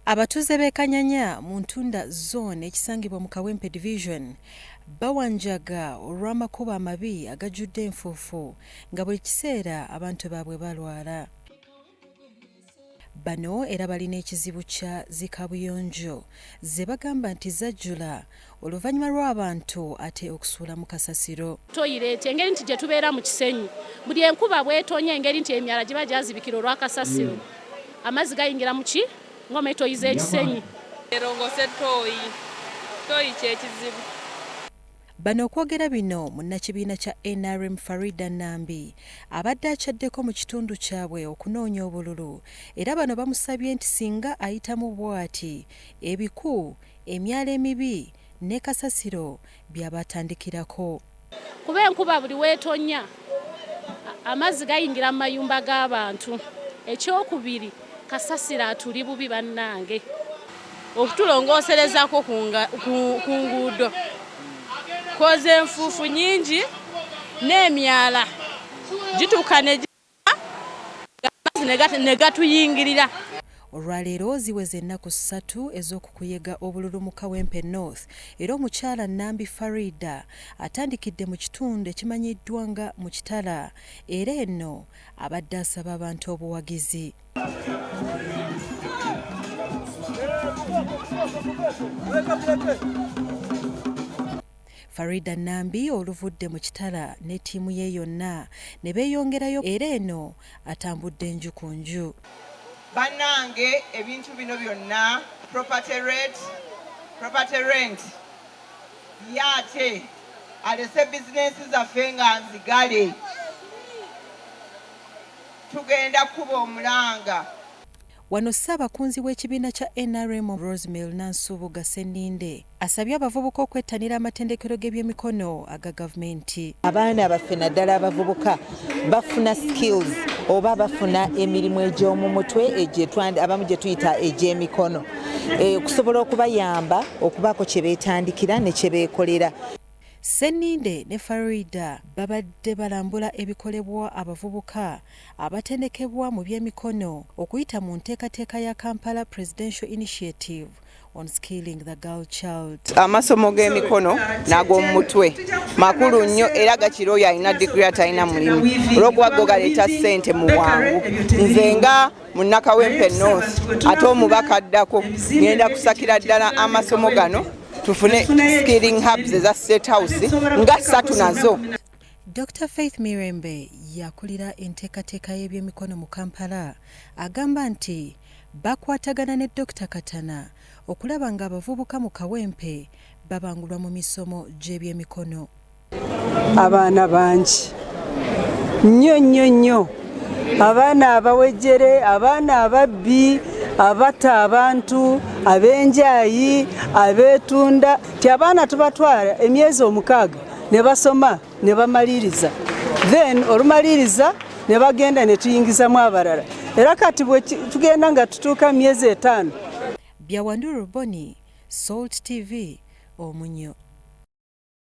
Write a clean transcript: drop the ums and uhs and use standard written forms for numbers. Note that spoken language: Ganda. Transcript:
Abatuuze b'e Kanyanya mu Ntunda Zone ekisangibwa mu Kawempe Division bawanjaga olw'amakubo amabi agajjudde enfuufu nga buli kiseera abantu baabwe balwala. Bano era balina ekizibu kya zikabuyonjo ze bagamba nti zajjula oluvannyuma lw'abantu ate okusuula mu kasasiro. Toyireeti engeri nti gye tubeera mu kisenyi buli enkuba bw'etonya engeri nti emyala giba gyazibikira olw'akasasiro amazzi gayingira mu ki ngoma etoyiza ekisenyi erongose toyi kyekizibu. Bano okwogera bino munnakibiina kya NRM Nambi abadde akyaddeko mu kitundu kyabwe okunoonya obululu era bano bamusabye nti singa ayitamu bw'ati ebiku emyala emibi ne kasasiro byabatandikirako. Kuba enkuba buli weetonya amazzi gayingira mu mayumba g'abantu. Ekyokubiri kasasiro atuli bubi bannange okutulongooserezako ku nguudo koze enfuufu nyingi n'emyala gituuka ne gatuyingirira. Olwaleero ziweze ennaku 3 ez'okukuyega obululu mu Kawempe North era omukyala Nambi atandikidde mu kitundu ekimanyiddwa nga mu kitala era eno abadde asaba abantu obuwagizi. Nambi oluvudde mu kitala ne ttiimu ye yonna ne beeyongerayo era eno atambudde nju ku nju. Bannange ebintu bino byonna property rent yate alese bizinesi zaffe nga nzigale tugenda kuba omulanga. Wano ssaabakunzi w'ekibiina kya NRM Rosemary Nansubuga Senninde asabye abavubuka okwettanira amatendekero g'ebyemikono aga gavumenti. Abaana baffe naddala abavubuka bafuna skills oba bafuna emirimu egy'omu mutwe abamu gye tuyita egy'emikono okusobola okubayamba okubaako kye beetandikira ne kye beekolera. Senninde ne Farida babadde balambula ebikolebwa abavubuka abatendekebwa mu by'emikono okuyita mu nteekateeka ya Kampala Presidential Initiative on Skilling the Girl Child. Amasomo g'emikono n'ag'omu mutwe makulu nnyo era gakirooyo alina digiri atalina mulimu olw'okuba go galeeta ssente mu bwangu. Nze nga munnakawempe North ate omubaka addako ngenda kusakira ddala amasomo gano tufune skilling hubs eza state house nga 3 nazo. Dr. Faith Mirembe yakulira enteekateeka y'ebyemikono mu Kampala agamba nti bakwatagana ne Dr. Katana okulaba nga abavubuka mu Kawempe babangulwa mu misomo gy'ebyemikono. Abaana bangi nnyo abaana abawejjere abaana ababbi abata abantu abenjayi abetunda ti abaana tubatwala emyezi 6 ne basoma ne bamaliriza then olumaliriza ne bagenda ne tuyingizamu abalala era kati bwe tugenda nga tutuuka myezi 5. Byawanduru Boni, Salt TV, Omunnyo.